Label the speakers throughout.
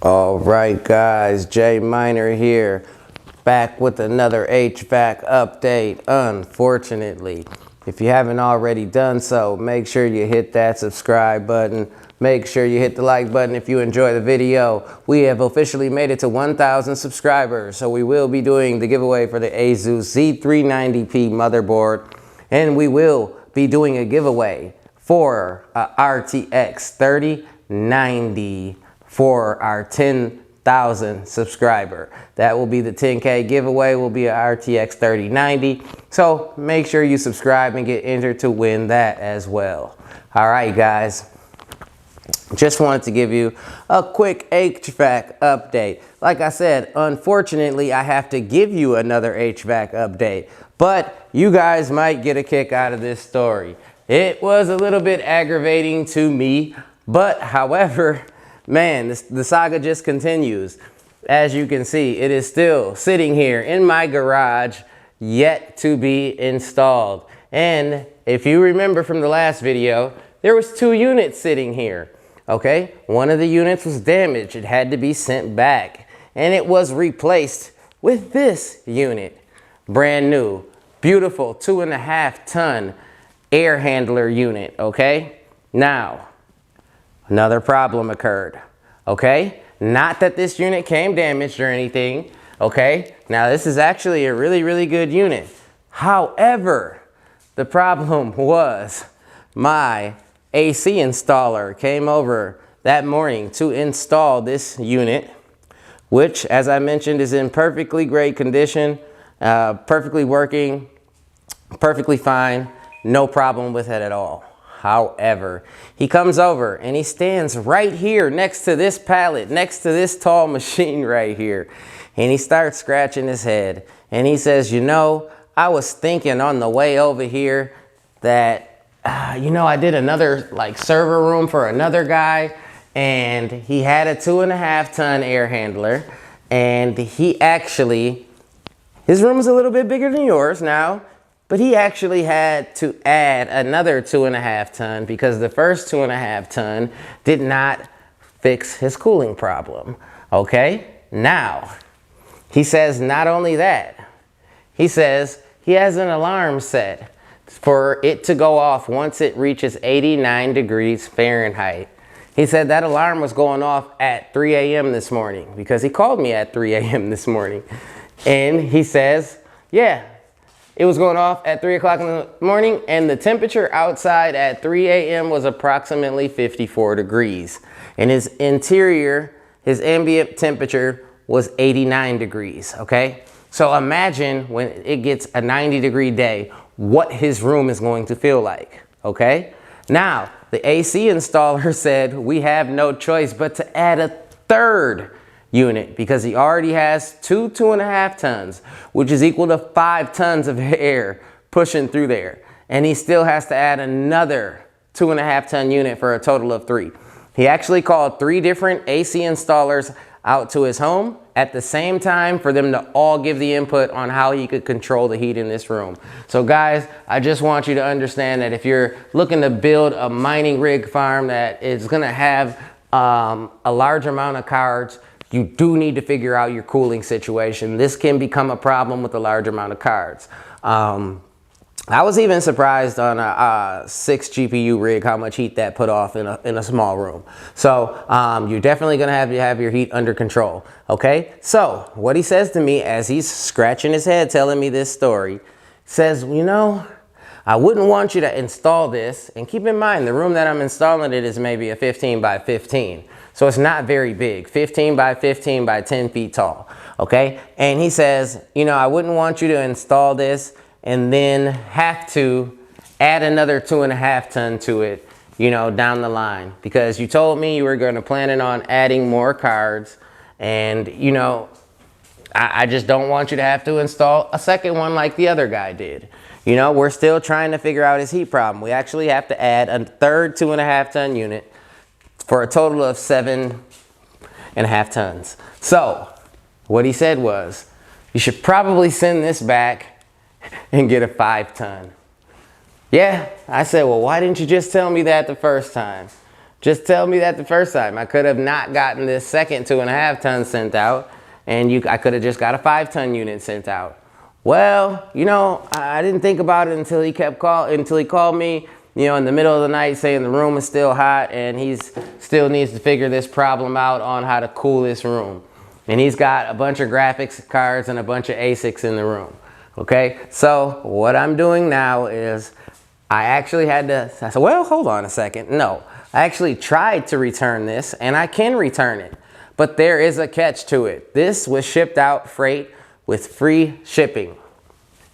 Speaker 1: All right, guys, Jay Miner here, back with another HVAC update. Unfortunately, if you haven't already done so, make sure you hit that subscribe button. Make sure you hit the like button if you enjoy the video. We have officially made it to 1,000 subscribers, so we will be doing the giveaway for the ASUS Z390P motherboard, and we will be doing a giveaway for a RTX 3090 for our 10,000 subscriber. That will be the 10K giveaway, will be a RTX 3090. So make sure you subscribe and get entered to win that as well. All right, guys. Just wanted to give you a quick HVAC update. Like I said, unfortunately, I have to give you another HVAC update, but you guys might get a kick out of this story. It was a little bit aggravating to me, but however, man, the saga just continues. As you can see, it is still sitting here in my garage, yet to be installed. And if you remember from the last video, there was 2 units sitting here. Okay, one of the units was damaged. It had to be sent back, and it was replaced with this unit. Brand new, beautiful 2.5 ton air handler unit. Okay, now another problem occurred. Okay, not that this unit came damaged or anything. Okay, now this is actually a really good unit. However, the problem was my AC installer came over that morning to install this unit, which, as I mentioned, is in perfectly great condition, perfectly working, perfectly fine, no problem with it at all. However, he comes over and he stands right here next to this pallet, next to this tall machine right here, and he starts scratching his head, and he says, you know, I was thinking on the way over here that you know, I did another server room for another guy, and he had a 2.5 ton air handler, and he actually, his room is a little bit bigger than yours now, but he actually had to add another 2.5 ton because the first 2.5 ton did not fix his cooling problem. Okay, now he says not only that, he says he has an alarm set for it to go off once it reaches 89 degrees Fahrenheit. He said that alarm was going off at 3 a.m. this morning because he called me at 3 a.m. this morning. And he says, yeah, it was going off at 3 o'clock in the morning, and the temperature outside at 3 a.m. was approximately 54 degrees. And his interior, his ambient temperature was 89 degrees, okay? So imagine when it gets a 90-degree day, what his room is going to feel like, okay? Now, the AC installer said we have no choice but to add a 3rd unit because he already has 2.5 tons, which is equal to 5 tons of air pushing through there. And he still has to add another 2.5 ton unit for a total of 3. He actually called 3 different AC installers out to his home at the same time for them to all give the input on how he could control the heat in this room. So guys, I just want you to understand that if you're looking to build a mining rig farm that is gonna have a large amount of cards, you do need to figure out your cooling situation. This can become a problem with a large amount of cards. I was even surprised on a 6 GPU rig how much heat that put off in a small room. So you're definitely gonna have to have your heat under control, okay? So what he says to me as he's scratching his head telling me this story, says, you know, I wouldn't want you to install this, and keep in mind the room that I'm installing it is maybe a 15 by 15. So it's not very big, 15 by 15 by 10 feet tall, okay? And he says, you know, I wouldn't want you to install this and then have to add another 2.5 ton to it, you know, down the line, because you told me you were going to plan on adding more cards, and you know, I just don't want you to have to install a second one like the other guy did. You know, we're still trying to figure out his heat problem. We actually have to add a 3rd 2.5 ton unit for a total of 7.5 tons. So what he said was, you should probably send this back and get a 5 ton. Yeah, I said, well, why didn't you just tell me that the first time? Just tell me that the first time. I could have not gotten this second 2.5 ton sent out, and I could have just got a 5 ton unit sent out. Well, you know, I didn't think about it until he called me, you know, in the middle of the night saying the room is still hot and still needs to figure this problem out on how to cool this room. And he's got a bunch of graphics cards and a bunch of ASICs in the room. Okay, so what I'm doing now is I said, well, hold on a second. No, I actually tried to return this and I can return it, but there is a catch to it. This was shipped out freight with free shipping.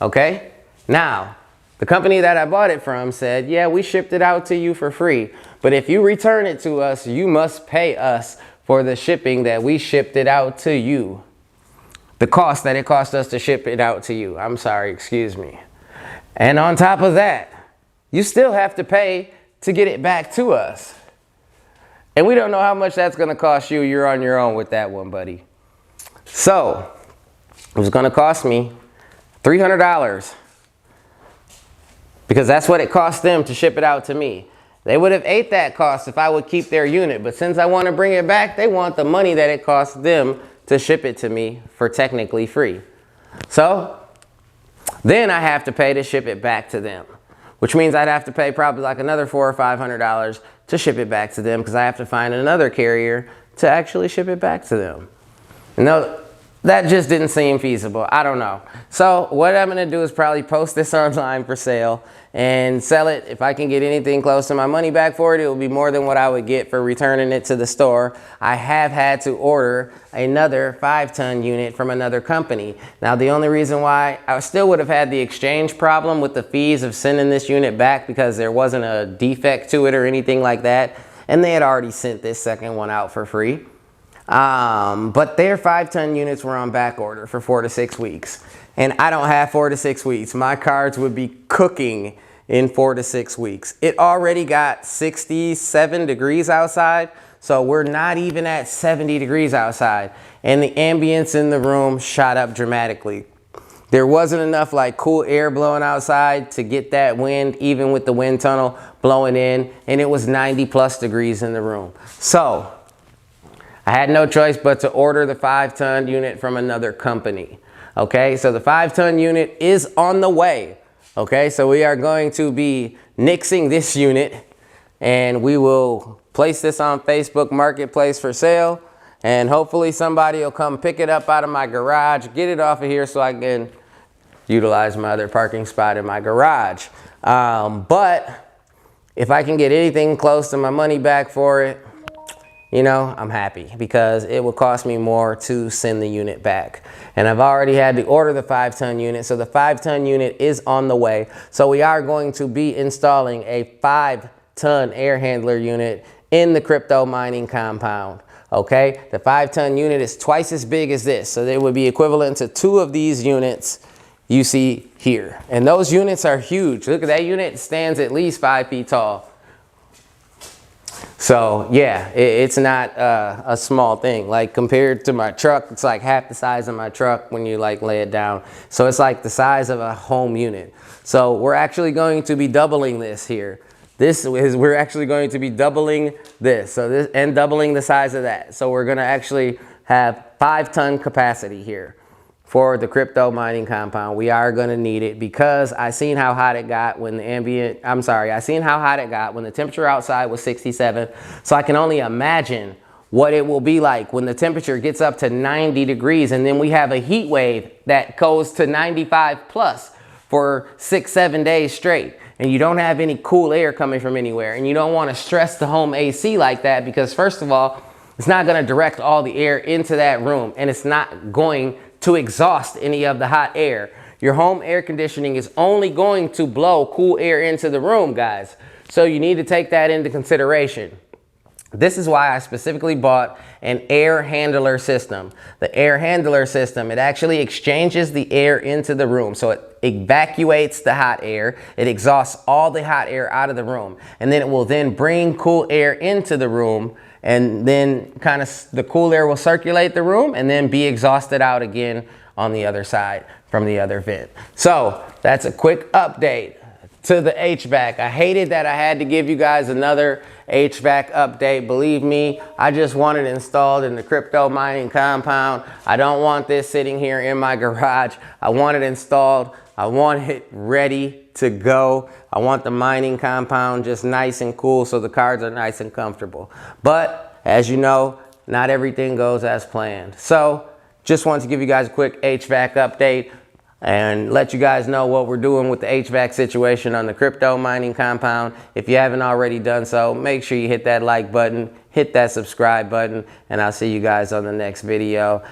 Speaker 1: Okay, now the company that I bought it from said, yeah, we shipped it out to you for free, but if you return it to us, you must pay us for the shipping that we shipped it out to you. The cost that it cost us to ship it out to you. I'm sorry, excuse me. And on top of that, you still have to pay to get it back to us. And we don't know how much that's gonna cost you. You're on your own with that one, buddy. So, it was gonna cost me $300 because that's what it cost them to ship it out to me. They would have ate that cost if I would keep their unit, but since I want to bring it back, they want the money that it cost them to ship it to me for technically free. So then I have to pay to ship it back to them, which means I'd have to pay probably like another $400 or $500 to ship it back to them because I have to find another carrier to actually ship it back to them. No, that just didn't seem feasible. I don't know. So what I'm gonna do is probably post this online for sale and sell it. If I can get anything close to my money back for it, it will be more than what I would get for returning it to the store. I have had to order another 5 ton unit from another company. Now the only reason why I still would have had the exchange problem with the fees of sending this unit back because there wasn't a defect to it or anything like that. And they had already sent this second one out for free. But their 5 ton units were on back order for 4 to 6 weeks. And I don't have 4 to 6 weeks. My cards would be cooking in 4 to 6 weeks. It already got 67 degrees outside, so we're not even at 70 degrees outside. And the ambience in the room shot up dramatically. There wasn't enough like cool air blowing outside to get that wind, even with the wind tunnel blowing in, and it was 90+ degrees in the room. So I had no choice but to order the 5 ton unit from another company. Okay, so the 5 ton unit is on the way. Okay, so we are going to be nixing this unit and we will place this on Facebook Marketplace for sale, and hopefully somebody will come pick it up out of my garage, get it off of here so I can utilize my other parking spot in my garage. But if I can get anything close to my money back for it, you know, I'm happy because it will cost me more to send the unit back. And I've already had to order the 5 ton unit, so the 5 ton unit is on the way. So we are going to be installing a 5 ton air handler unit in the crypto mining compound. Okay, the 5 ton unit is twice as big as this, so they would be equivalent to 2 of these units you see here. And those units are huge. Look at that unit, it stands at least 5 feet tall. So yeah, it's not a small thing. Like compared to my truck, it's like half the size of my truck when you like lay it down. So it's like the size of a home unit. So we're actually going to be doubling this here. We're actually going to be doubling this. So this and doubling the size of that. So we're gonna actually have 5 ton capacity here for the crypto mining compound. We are gonna need it because I seen how hot it got when I seen how hot it got when the temperature outside was 67. So I can only imagine what it will be like when the temperature gets up to 90 degrees and then we have a heat wave that goes to 95+ for 6-7 days straight. And you don't have any cool air coming from anywhere. And you don't wanna stress the home AC like that because first of all, it's not gonna direct all the air into that room and it's not going to exhaust any of the hot air. Your home air conditioning is only going to blow cool air into the room, guys. So you need to take that into consideration. This is why I specifically bought an air handler system. The air handler system, it actually exchanges the air into the room. So it evacuates the hot air. It exhausts all the hot air out of the room. And then it will then bring cool air into the room, and then kind of the cool air will circulate the room and then be exhausted out again on the other side from the other vent. So that's a quick update to the HVAC. I hated that I had to give you guys another HVAC update. Believe me, I just want it installed in the crypto mining compound. I don't want this sitting here in my garage. I want it installed. I want it ready to go. I want the mining compound just nice and cool so the cards are nice and comfortable. But as you know, not everything goes as planned. So just wanted to give you guys a quick HVAC update and let you guys know what we're doing with the HVAC situation on the crypto mining compound. If you haven't already done so, make sure you hit that like button, hit that subscribe button, and I'll see you guys on the next video.